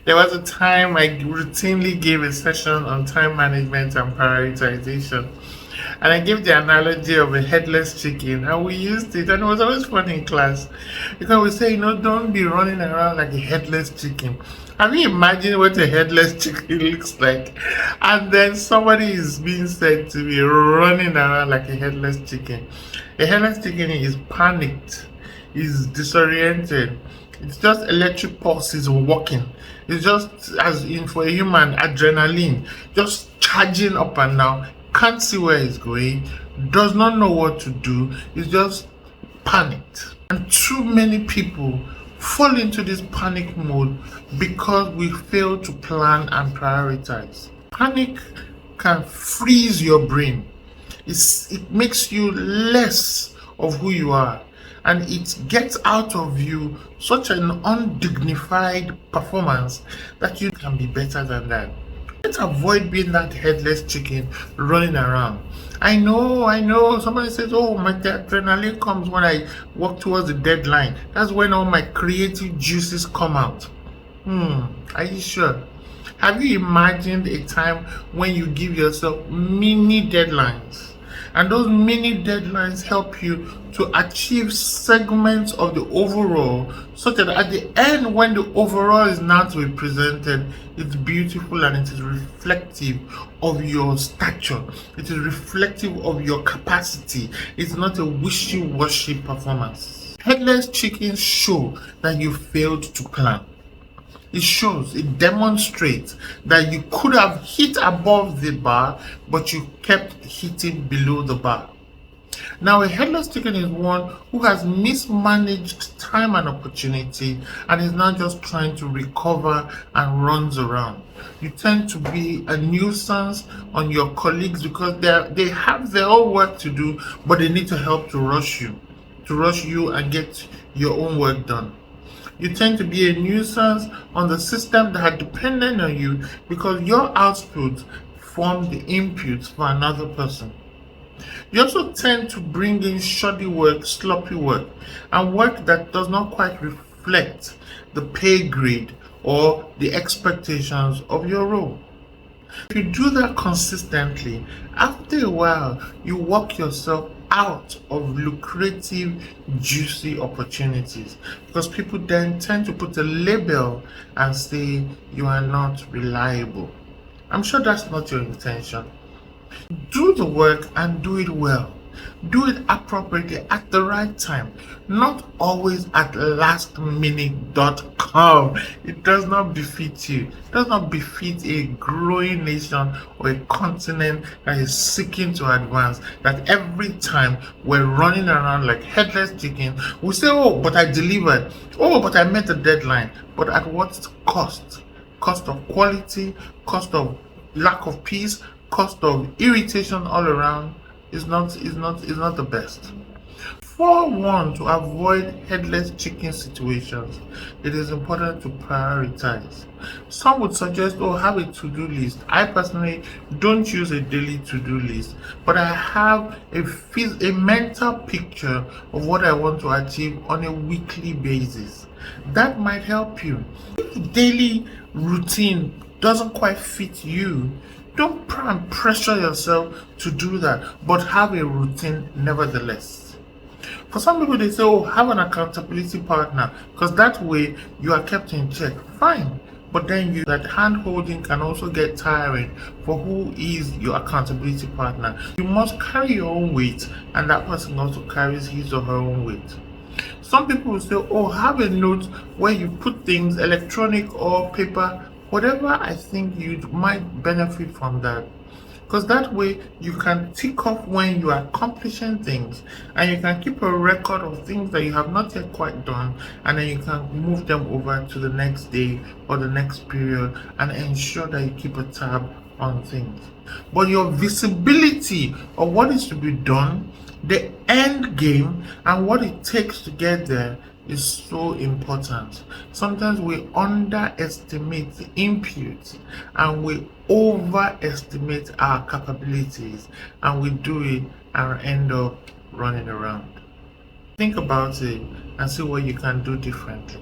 There was a time I routinely gave a session on time management and prioritization. And I gave the analogy of a headless chicken, and we used it, and it was always fun in class because we say, don't be running around like a headless chicken. Have you imagined what a headless chicken looks like? And then somebody is being said to be running around like a headless chicken. A headless chicken is panicked, is disoriented. It's just electric pulses walking. It's just as in for a human, adrenaline, just charging up and down, can't see where it's going, does not know what to do, it's just panicked. And too many people fall into this panic mode because we fail to plan and prioritize. Panic can freeze your brain. It makes you less of who you are, and it gets out of you such an undignified performance that you can be better than that. Let's avoid being that headless chicken running around. I know. Somebody says, oh, my adrenaline comes when I walk towards the deadline. That's when all my creative juices come out. Are you sure? Have you imagined a time when you give yourself mini deadlines? And those mini deadlines help you to achieve segments of the overall, such that at the end, when the overall is now to be presented, it's beautiful and it is reflective of your stature. It is reflective of your capacity. It's not a wishy-washy performance. Headless chickens show that you failed to plan. It demonstrates that you could have hit above the bar, but you kept hitting below the bar. Now, a headless chicken is one who has mismanaged time and opportunity and is now just trying to recover and runs around. You tend to be a nuisance on your colleagues because they have their own work to do, but they need to help to rush you and get your own work done. You tend to be a nuisance on the system that are dependent on you because your output form the inputs for another person. You also tend to bring in shoddy work, sloppy work, and work that does not quite reflect the pay grade or the expectations of your role. If you do that consistently, after a while, you work yourself out of lucrative, juicy opportunities because people then tend to put a label and say you are not reliable. I'm sure that's not your intention. Do the work and do it well. Do it appropriately at the right time, not always at lastminute.com. It does not befit you. It does not befit a growing nation or a continent that is seeking to advance. That every time we're running around like headless chicken, we say, oh, but I delivered. Oh, but I met the deadline. But at what cost? Cost of quality, cost of lack of peace, cost of irritation all around. Is not the best. For one to avoid headless chicken situations, it is important to prioritize. Some would suggest, oh, have a to-do list. I personally don't use a daily to-do list, but I have a mental picture of what I want to achieve on a weekly basis. That might help you. If the daily routine doesn't quite fit you, don't pressure yourself to do that, but have a routine nevertheless. For some people, they say, oh, have an accountability partner, because that way you are kept in check. Fine. But then that hand holding can also get tiring for who is your accountability partner. You must carry your own weight, and that person also carries his or her own weight. Some people will say, oh, have a note where you put things, electronic or paper, whatever. I think you might benefit from that, because that way you can tick off when you are accomplishing things, and you can keep a record of things that you have not yet quite done, and then you can move them over to the next day or the next period and ensure that you keep a tab on things. But your visibility of what is to be done, the end game, and what it takes to get there is so important. Sometimes we underestimate the inputs and we overestimate our capabilities, and we do it and end up running around. Think about it and see what you can do differently.